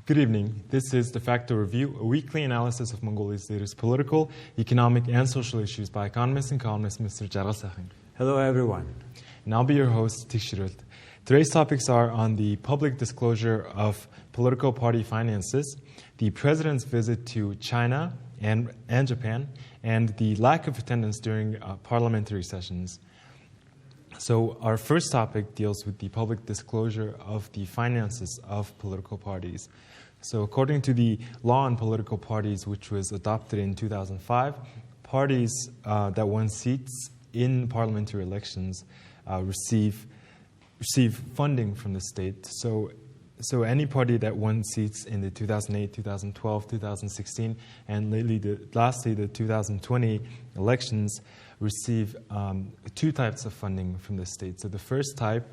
Good evening. This is Defacto Review, a weekly analysis of Mongolia's latest political, economic, and social issues by economist and columnist Mr. D.Jargalsaikhan. Hello, everyone. And I'll be your host, Khurelsukh. Today's topics are on the public disclosure of political party finances, the president's visit to China and Japan, and the lack of attendance during parliamentary sessions. So our first topic deals with the public disclosure of the finances of political parties. So according to the law on political parties, which was adopted in 2005, parties that won seats in parliamentary elections receive funding from the state. So any party that won seats in the 2008, 2012, 2016, and lastly the 2020 elections receive two types of funding from the state. So the first type,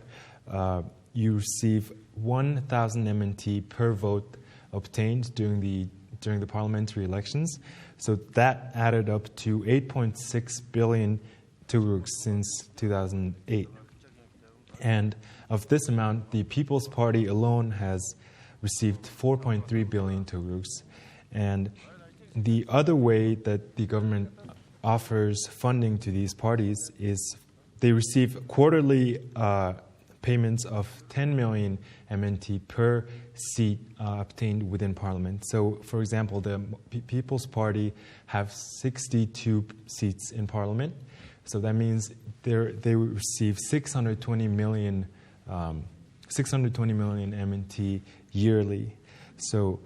you receive 1,000 MNT per vote obtained during the parliamentary elections. So that added up to 8.6 billion Tugruks since 2008. And of this amount, the People's Party alone has received 4.3 billion Tugruks. And the other way that the government offers funding to these parties is they receive quarterly payments of 10 million MNT per seat obtained within parliament. So, for example, the People's Party have 62 seats in parliament. So that means they receive 620 million MNT yearly. So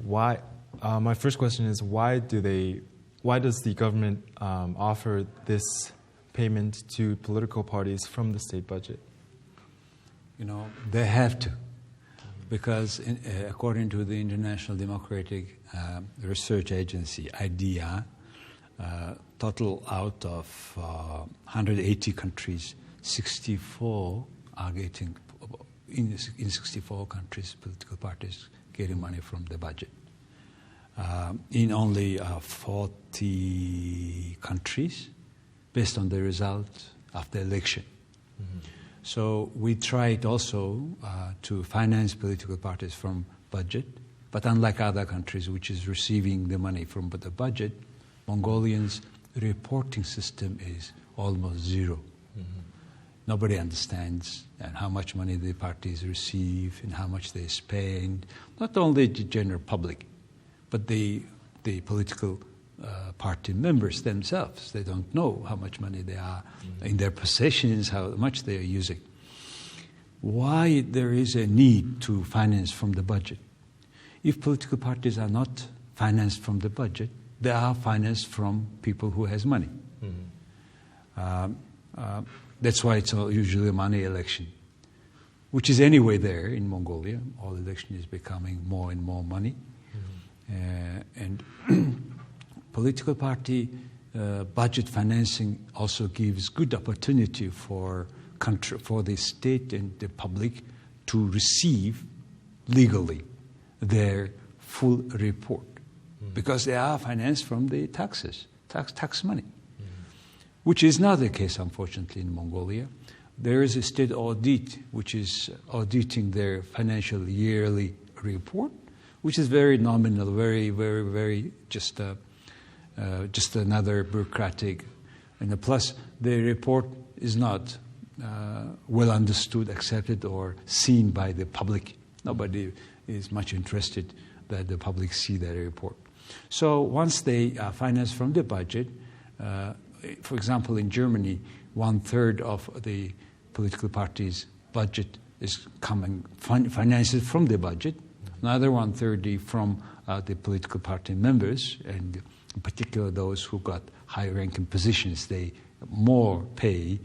why? My first question is why does the government offer this payment to political parties from the state budget? You know, they have to, because according to the International Democratic Research Agency, IDEA, total out of 180 countries, 64 are getting, in 64 countries, political parties getting money from the budget. In only 40 countries, based on the result of the election. Mm-hmm. So we tried also to finance political parties from budget, but unlike other countries which is receiving the money from the budget, Mongolians' reporting system is almost zero. Mm-hmm. Nobody understands and how much money the parties receive and how much they spend, not only the general public, but the political party members themselves. They don't know how much money they are in their possessions, how much they are using. Why there is a need to finance from the budget? If political parties are not financed from the budget, they are financed from people who has money. Mm-hmm. That's why it's usually a money election, which is anyway there in Mongolia. All election is becoming more and more money. Mm-hmm. And political party budget financing also gives good opportunity for the state and the public to receive legally their full report, because they are financed from the taxes, tax money, which is not the case, unfortunately, in Mongolia. There is a state audit which is auditing their financial yearly report, which is very nominal, very, very, very just another bureaucratic. And plus, the report is not well understood, accepted, or seen by the public. Nobody is much interested that the public see that report. So once they finance from the budget, for example, in Germany, 1/3 of the political party's budget is coming financed from the budget. Another 1/3 from the political party members, and in particular those who got high-ranking positions, they more pay.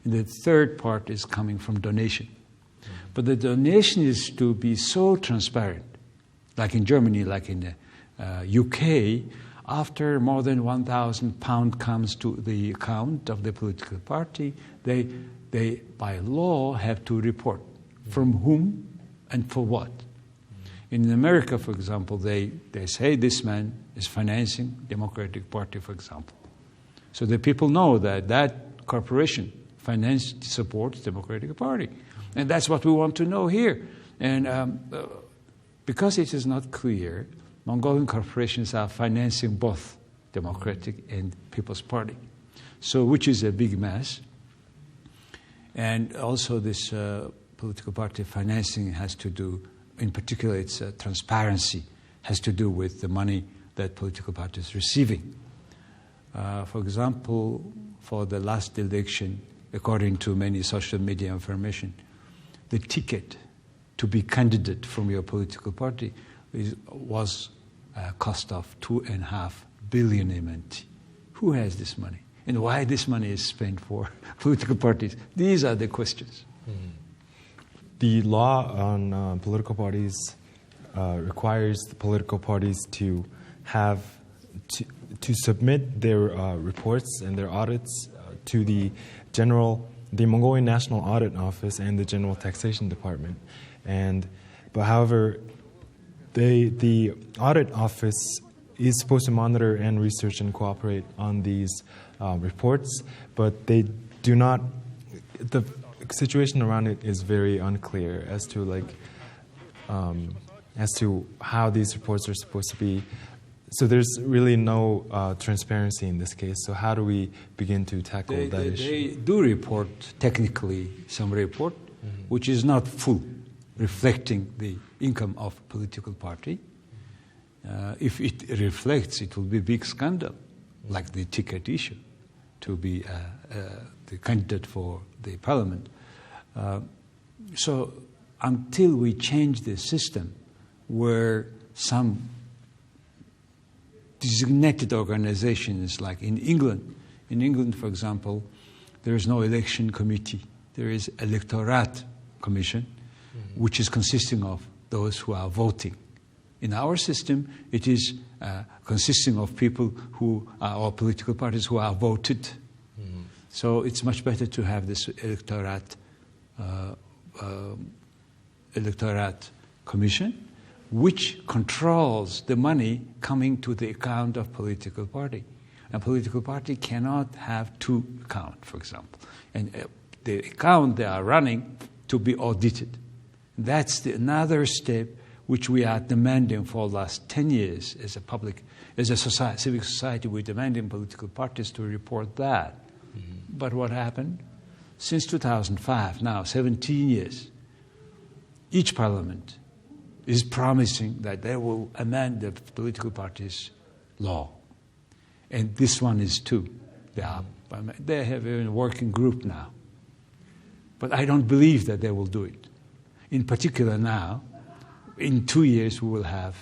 And the third part is coming from donation. But the donation is to be so transparent, like in Germany, like in the UK, after more than £1,000 comes to the account of the political party, they by law have to report from whom and for what. In America, for example, they say this man is financing Democratic Party, for example. So the people know that corporation supports Democratic Party. And that's what we want to know here. And because it is not clear, Mongolian corporations are financing both Democratic and People's Party. So, which is a big mess. And also this political party financing has to do, in particular its transparency, has to do with the money that political parties are receiving. For example, for the last election, according to many social media information, the ticket to be candidate from your political party was a cost of 2.5 billion MNT. Who has this money? And why this money is spent for political parties? These are the questions. Mm-hmm. The law on political parties requires the political parties to have to submit their reports and their audits to the Mongolian National Audit Office and the General Taxation Department. But however, the audit office is supposed to monitor and research and cooperate on these reports, but they do not. The situation around it is very unclear as to how these reports are supposed to be. So there's really no transparency in this case. So how do we begin to tackle that issue? They do report technically some report, which is not full, reflecting the income of political party. If it reflects, it will be a big scandal, like the ticket issue, to be the candidate for the parliament. So until we change the system where some designated organizations, like in England, for example, there is no election committee. There is electorate commission, which is consisting of those who are voting. In our system, it is consisting of people who are, or political parties who are voted. So it's much better to have this electorate commission, which controls the money coming to the account of political party. A political party cannot have two accounts, for example, and the account they are running to be audited. That's another step which we are demanding for the last 10 years as a society, civic society. We're demanding political parties to report that. But what happened? Since 2005, now 17 years, each parliament is promising that they will amend the political parties' law. And this one is too. They have a working group now. But I don't believe that they will do it. In particular now, in 2 years we will have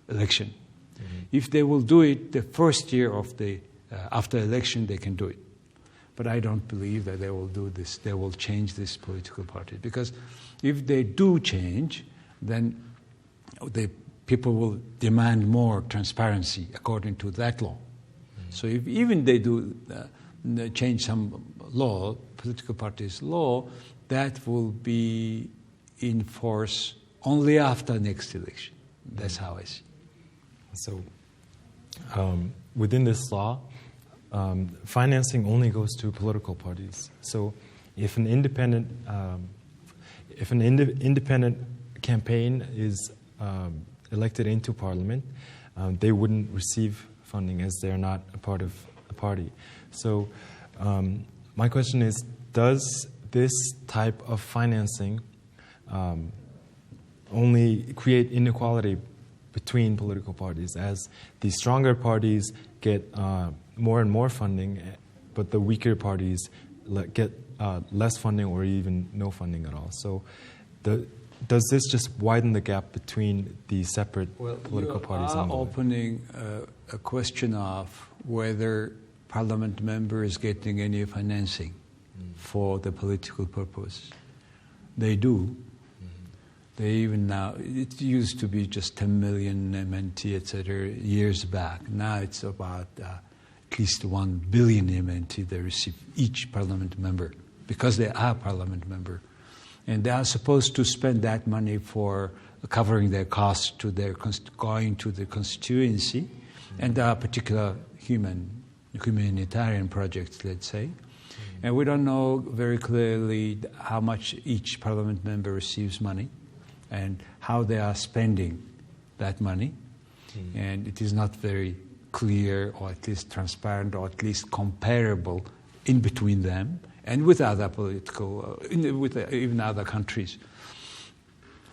election. If they will do it the first year of the after election, they can do it. But I don't believe that they will do this. They will change this political party. Because if they do change, then the people will demand more transparency according to that law. So if even they do change some law, political parties' law, that will be in force only after next election. That's how I see. So within this law, financing only goes to political parties. So if an independent campaign is elected into parliament, they wouldn't receive funding as they're not a part of a party. So my question is, does this type of financing only create inequality between political parties, as the stronger parties get more and more funding, but the weaker parties get less funding or even no funding at all? So does this just widen the gap between the separate political parties? You are opening a question of whether parliament member is getting any financing for the political purpose. They do. They even now, it used to be just 10 million MNT, etc., years back. Now it's about at least 1 billion MNT they receive each parliament member, because they are parliament member. And they are supposed to spend that money for covering their costs to their going to the constituency, and there are particular humanitarian projects, let's say. And we don't know very clearly how much each parliament member receives money, and how they are spending that money. And it is not very clear, or at least transparent, or at least comparable in between them and with other with even other countries.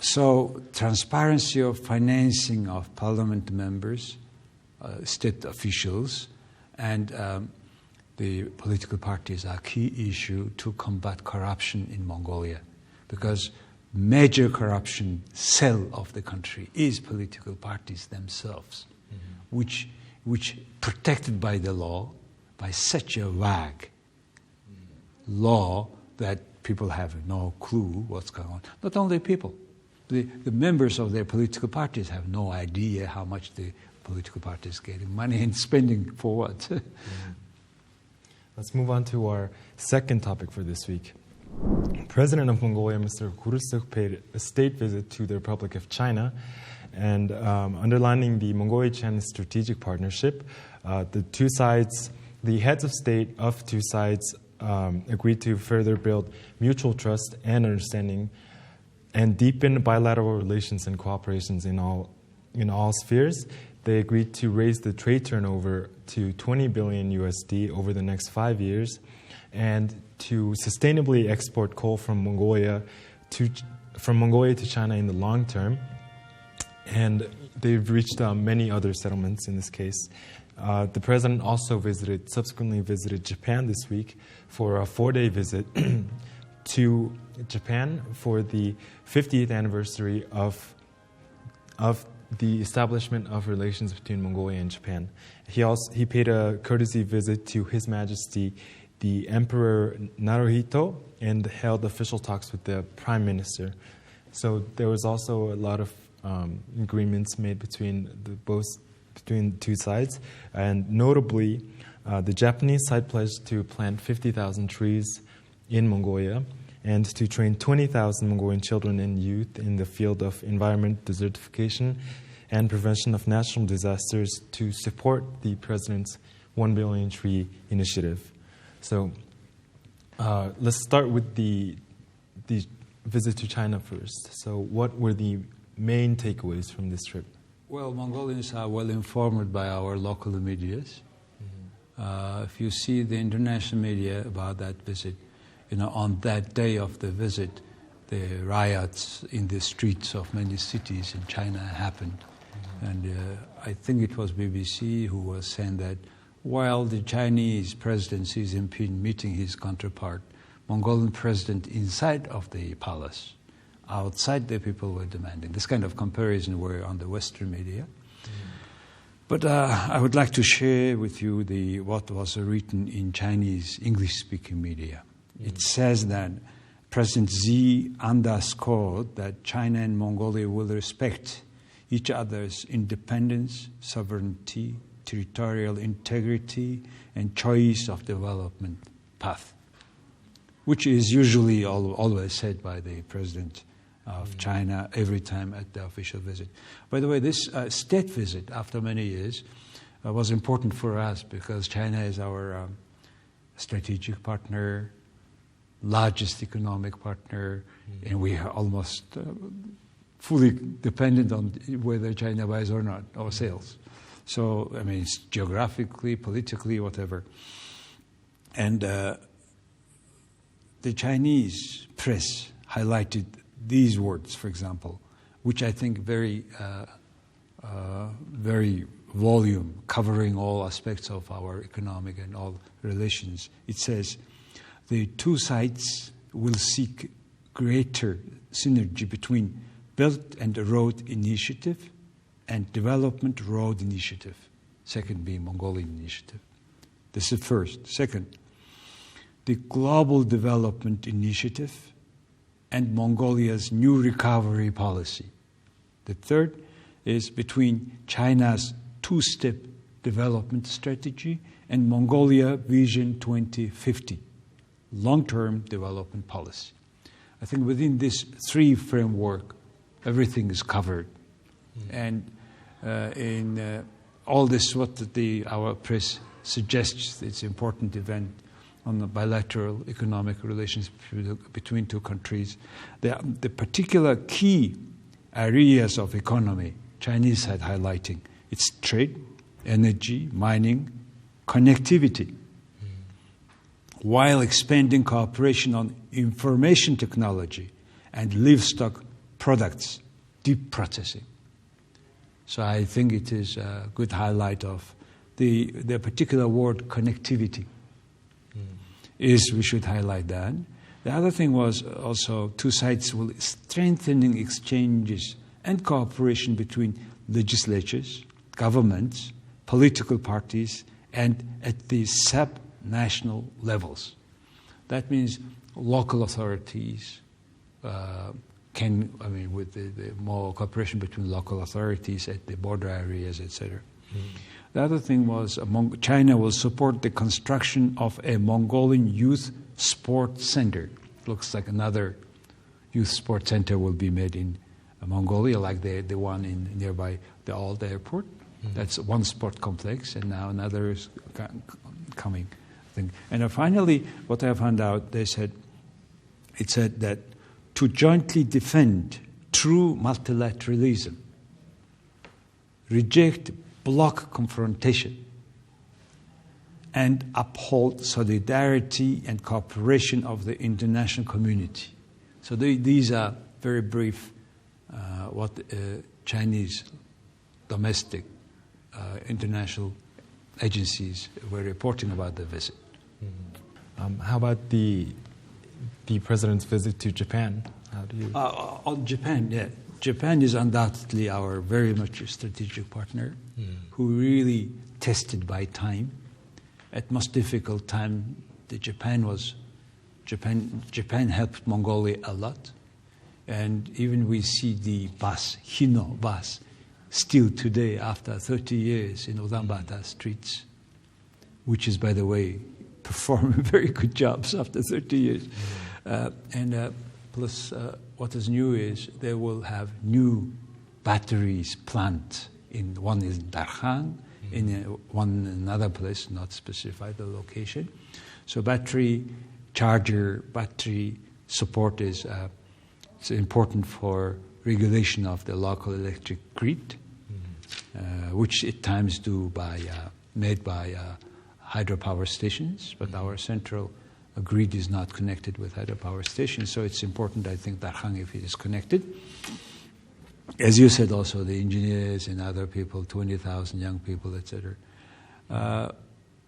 So transparency of financing of parliament members, state officials, and the political parties are key issue to combat corruption in Mongolia, because major corruption cell of the country is political parties themselves, which protected by the law, by such a vague law that people have no clue what's going on. Not only people, the members of their political parties have no idea how much the political party is getting money and spending for what. Let's move on to our second topic for this week. President of Mongolia, Mr. Khurelsukh, paid a state visit to the Republic of China, and underlining the Mongolia-China strategic partnership, the heads of state of two sides agreed to further build mutual trust and understanding and deepen bilateral relations and cooperations in all spheres. They agreed to raise the trade turnover to 20 billion USD over the next 5 years, and to sustainably export coal from Mongolia to China in the long term. And they've reached many other settlements in this case. The president also subsequently visited Japan this week for a 4-day visit to Japan for the 50th anniversary of the establishment of relations between Mongolia and Japan. He paid a courtesy visit to His Majesty the Emperor Naruhito and held official talks with the Prime Minister. So there was also a lot of agreements made between the two sides, and notably, the Japanese side pledged to plant 50,000 trees in Mongolia and to train 20,000 Mongolian children and youth in the field of environment desertification and prevention of natural disasters to support the President's 1 billion tree initiative. So let's start with the visit to China first. So what were the main takeaways from this trip? Well, Mongolians are well informed by our local media. If you see the international media about that visit, on that day of the visit, the riots in the streets of many cities in China happened. And I think it was BBC who was saying that while the Chinese President Xi Jinping meeting his counterpart, Mongolian president inside of the palace, outside the people were demanding. This kind of comparison were on the Western media. But I would like to share with you what was written in Chinese English-speaking media. It says that President Xi underscored that China and Mongolia will respect each other's independence, sovereignty, territorial integrity, and choice of development path, which is usually always said by the president of China every time at the official visit. By the way, this state visit after many years was important for us because China is our strategic partner, largest economic partner, and we are almost fully dependent on whether China buys or not, or sells. So, it's geographically, politically, whatever. And the Chinese press highlighted these words, for example, which I think very volume, covering all aspects of our economic and all relations. It says, the two sides will seek greater synergy between Belt and Road Initiative and Development Road Initiative, second being Mongolian Initiative. This is first. Second, the Global Development Initiative and Mongolia's new recovery policy. The third is between China's two-step development strategy and Mongolia Vision 2050, long-term development policy. I think within this three framework, everything is covered. And in all this, what our press suggests, it's an important event on the bilateral economic relations between two countries. The particular key areas of economy Chinese had highlighting. It's trade, energy, mining, connectivity, while expanding cooperation on information technology and livestock products, deep processing. So I think it is a good highlight of the particular word connectivity. Is we should highlight that. The other thing was also two sides will strengthening exchanges and cooperation between legislatures, governments, political parties, and at the sub-national levels. That means local authorities with the more cooperation between local authorities at the border areas, etc. The other thing was China will support the construction of a Mongolian youth sport center. Looks like another youth sport center will be made in Mongolia, like the one in nearby the old airport. That's one sport complex, and now another is coming. I think. And finally, what I found out, it said that to jointly defend true multilateralism, reject bloc confrontation, and uphold solidarity and cooperation of the international community. So these are very brief what Chinese domestic international agencies were reporting about the visit. How about the president's visit to Japan? How do you? On Japan, yeah. Japan is undoubtedly our very much strategic partner who really tested by time. At most difficult time, Japan helped Mongolia a lot. And even we see the bus, Hino bus, still today after 30 years in Ulaanbaatar streets, which is, by the way, performing very good jobs after 30 years. Plus, what is new is they will have new batteries plant. One is in Darkhan, in another place, not specified the location. So battery support is it's important for regulation of the local electric grid, which at times made by hydropower stations, but our central grid is not connected with hydropower stations, so it's important, I think, Darkhan, if it is connected. As you said also, the engineers and other people, 20,000 young people, etc.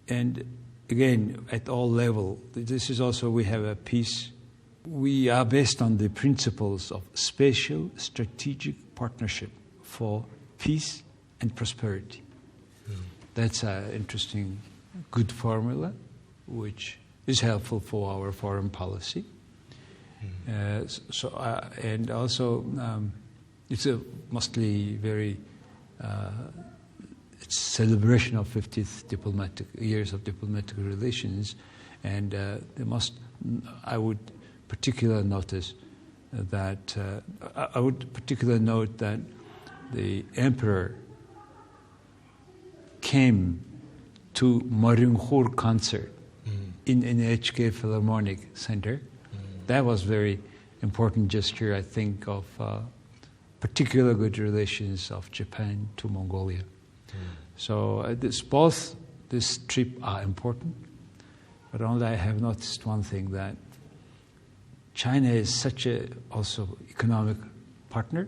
And again, at all levels, this is also, we have a peace. We are based on the principles of spatial strategic partnership for peace and prosperity. That's an interesting, good formula, which is helpful for our foreign policy. And also, it's a mostly very it's celebration of 50th years of diplomatic relations, and I would particularly note that the emperor came to Marinkhor concert in NHK Philharmonic Center. That was very important gesture, I think, of particular good relations of Japan to Mongolia. So this trip are important, but only I have noticed one thing, that China is such a also economic partner,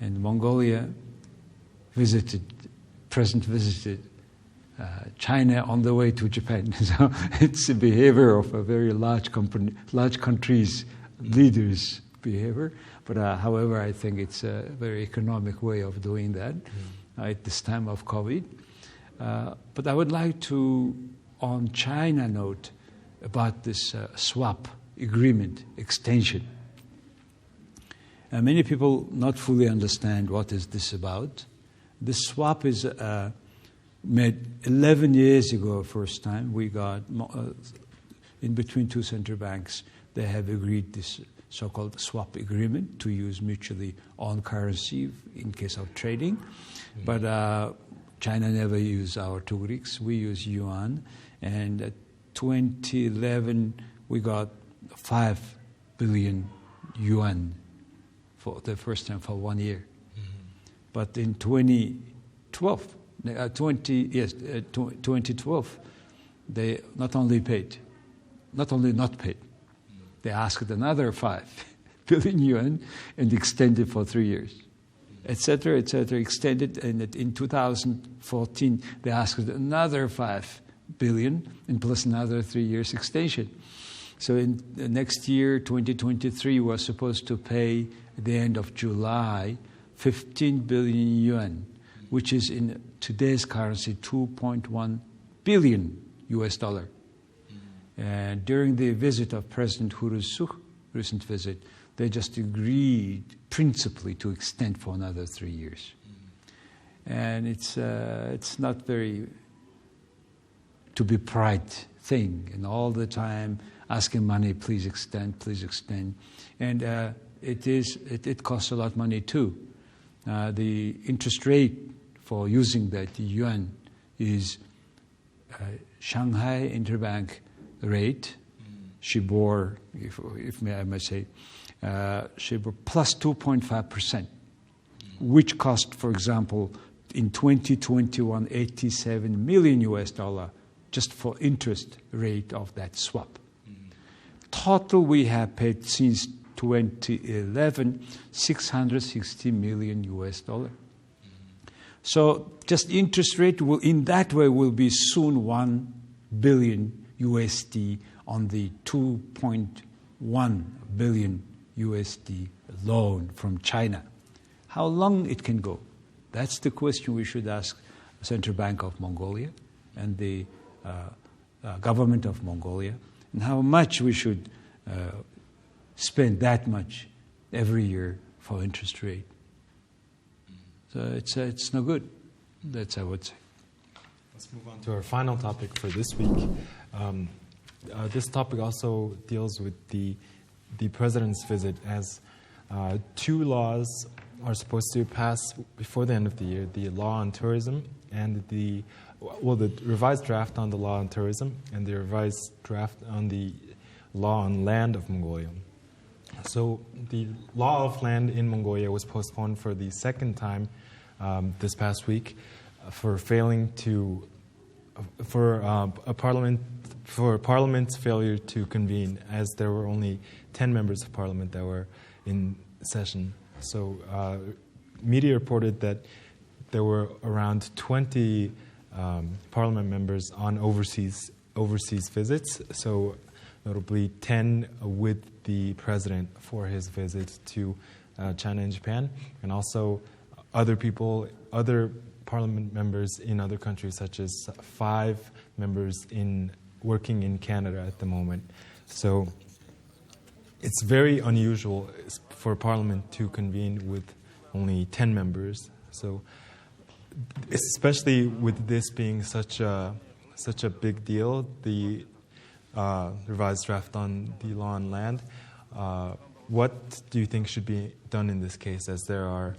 and Mongolia visited China on the way to Japan. So it's a behavior of a very large country's leaders' behavior. But however, I think it's a very economic way of doing that at this time of COVID. But I would like to, on China, note about this swap agreement extension. Many people not fully understand what is this about. This swap is made 11 years ago first time. We got, in between two central banks, they have agreed this so-called swap agreement to use mutually owned currency in case of trading. But China never used our tugriks. We use yuan. And 2011, we got 5 billion yuan for the first time for 1 year. But in 2012, they not only not paid, they asked another 5 billion yuan and extended for 3 years, etc., extended. And in 2014, they asked another 5 billion and plus another 3 years extension. So in the next year, 2023, we're supposed to pay at the end of July 15 billion yuan, which is in today's currency $2.1 billion US dollar. And during the visit of President Khurelsukh, recent visit, they just agreed principally to extend for another 3 years. And it's not very to be pride thing, and all the time asking money, please extend, and it costs a lot of money too. The interest rate for using that yuan is Shanghai interbank rate, Shibor, if I may say, Shibor plus 2.5%, which cost, for example, in 2021, $87 million US dollar just for interest rate of that swap. Total we have paid since 2011, $660 million US dollar. So just interest rate will, in that way, will be soon $1 billion USD on the 2.1 billion USD loan from China. How long it can go? That's the question we should ask the Central Bank of Mongolia and the government of Mongolia, and how much we should spend that much every year for interest rate. So it's no good. That's I would say. Let's move on to our final topic for this week. This topic also deals with the president's visit, as 2 laws are supposed to pass before the end of the year: the law on tourism and the revised draft on the law on tourism and the revised draft on the law on land of Mongolia. So the law of land in Mongolia was postponed for the second time this past week for Parliament's failure to convene, as there were only 10 members of Parliament that were in session. So media reported that there were around 20 Parliament members on overseas visits. So notably 10 with the president for his visit to China and Japan, and also other Parliament members in other countries, such as 5 members working in Canada at the moment. So it's very unusual for Parliament to convene with only 10 members. So especially with this being such a big deal, the revised draft on the law on land, what do you think should be done in this case, as there are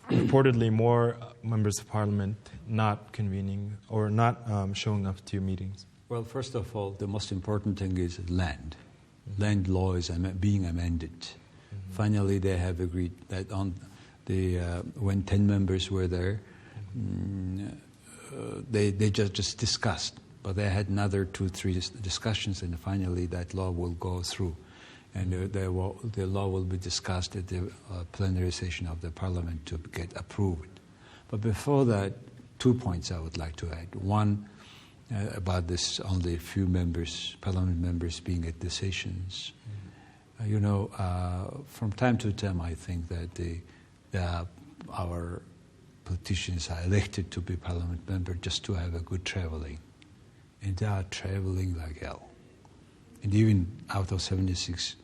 reportedly more members of Parliament not convening or not showing up to meetings? Well, first of all, the most important thing is land. Land law is being amended. Finally, they have agreed that on when 10 members were there, they just discussed, but they had another 2-3 discussions, and finally that law will go through, and the law will be discussed at the plenary session of the Parliament to get approved. But before that, 2 points I would like to add. One, about this only a few members, Parliament members being at the sessions. From time to time, I think that our politicians are elected to be Parliament member just to have a good traveling, and they are traveling like hell. And even out of 76,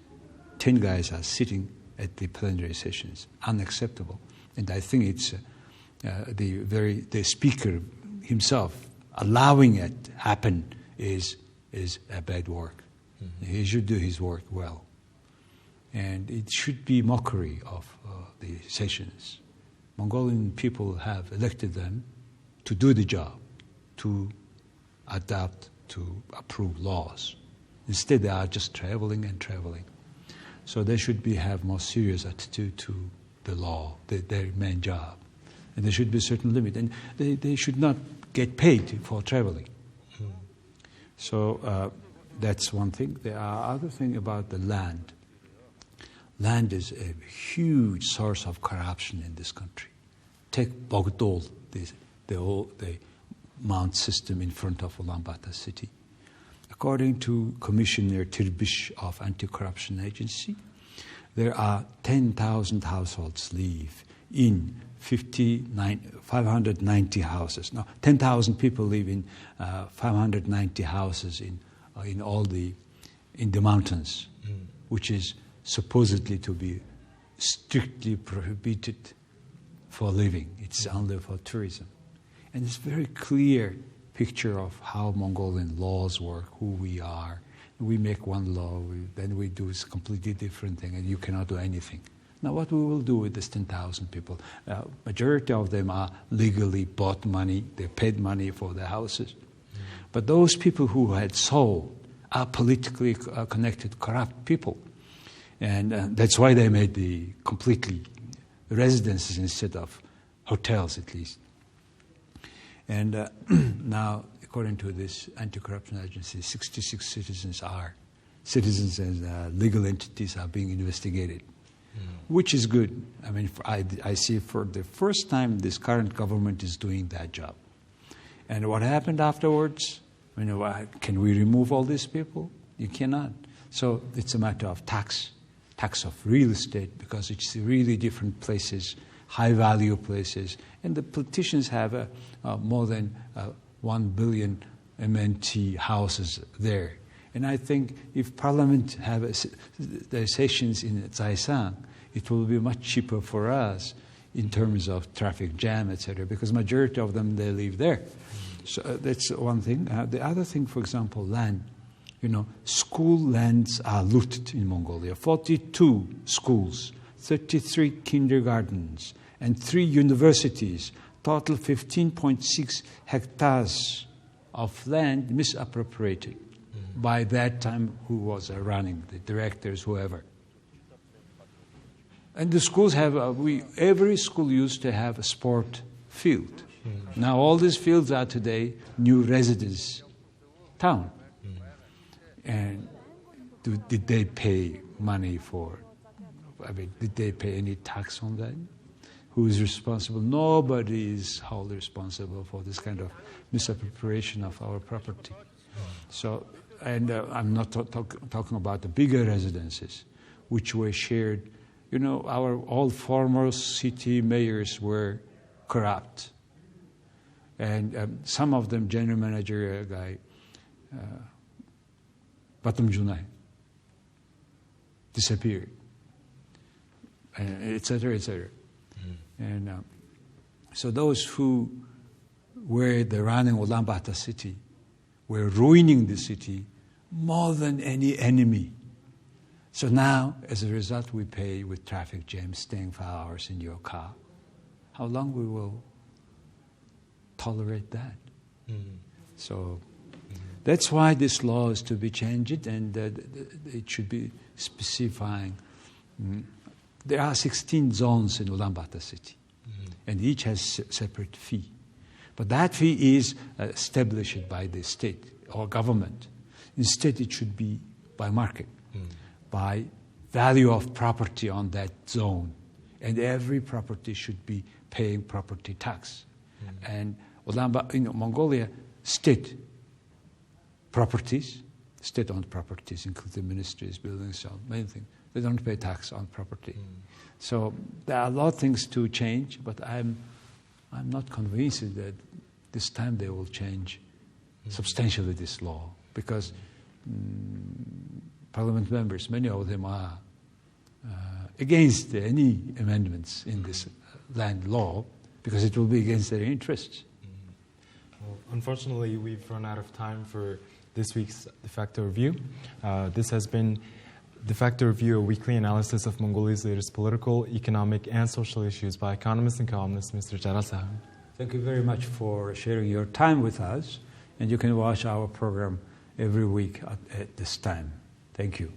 10 guys are sitting at the plenary sessions. Unacceptable. And I think it's the speaker himself allowing it happen is a bad work. He should do his work well. And it should be mockery of the sessions. Mongolian people have elected them to do the job, to adapt, to approve laws. Instead, they are just traveling and traveling. So they should have more serious attitude to the law, their main job. And there should be a certain limit. And they should not get paid for traveling. So that's one thing. There are other things about the land. Land is a huge source of corruption in this country. Take Bogdol, the mount system in front of Ulaanbaatar city. According to Commissioner Tirbish of Anti-Corruption Agency, there are 10,000 households live in 590 houses. Now, 10,000 people live in 590 houses in the mountains, which is supposedly to be strictly prohibited for living. It's only for tourism. And it's a very clear picture of how Mongolian laws work, who we are. We make one law, then we do a completely different thing, and you cannot do anything. Now, what we will do with these 10,000 people? Majority of them are legally bought money. They paid money for their houses. But those people who had sold are politically connected, corrupt people. And that's why they made the completely residences instead of hotels, at least. And now, according to this anti-corruption agency, 66 citizens and legal entities are being investigated, which is good. I mean, I see for the first time this current government is doing that job. And what happened afterwards? Can we remove all these people? You cannot. So it's a matter of tax of real estate, because it's really different places, high-value places. And the politicians have more than 1 billion MNT houses there. And I think if Parliament have their sessions in Zaisang, it will be much cheaper for us in terms of traffic jam, etc., because majority of them, they live there. So that's one thing. The other thing, for example, land. School lands are looted in Mongolia. 42 schools, 33 kindergartens, and 3 universities, total 15.6 hectares of land misappropriated by that time who was running, the directors, whoever. And the schools have, every school used to have a sport field. Now all these fields are today new residence town. And did they pay money for, did they pay any tax on that? Who is responsible? Nobody is wholly responsible for this kind of misappropriation of our property. So, and I'm not talking about the bigger residences, which were shared. Our all former city mayors were corrupt. And some of them, general manager guy, Batum Junai, disappeared, et cetera, et cetera. And so those who were the running Ulaanbaatar city were ruining the city more than any enemy. So now, as a result, we pay with traffic jams, staying for hours in your car. How long we will tolerate that? So that's why this law is to be changed, and it should be specifying. There are 16 zones in Ulaanbaatar city, and each has separate fee. But that fee is established by the state or government. Instead, it should be by market, by value of property on that zone. And every property should be paying property tax. And in Mongolia, state properties, state-owned properties, including ministries, buildings, so many things, they don't pay tax on property. So there are a lot of things to change, but I'm not convinced that this time they will change substantially this law, because parliament members, many of them are against any amendments in this land law, because it will be against their interests. Well, unfortunately, we've run out of time for this week's Defacto Review. This has been Defacto Review, a weekly analysis of Mongolia's latest political, economic, and social issues by economist and columnist Mr. Jargalsaikhan. Thank you very much for sharing your time with us, and you can watch our program every week at this time. Thank you.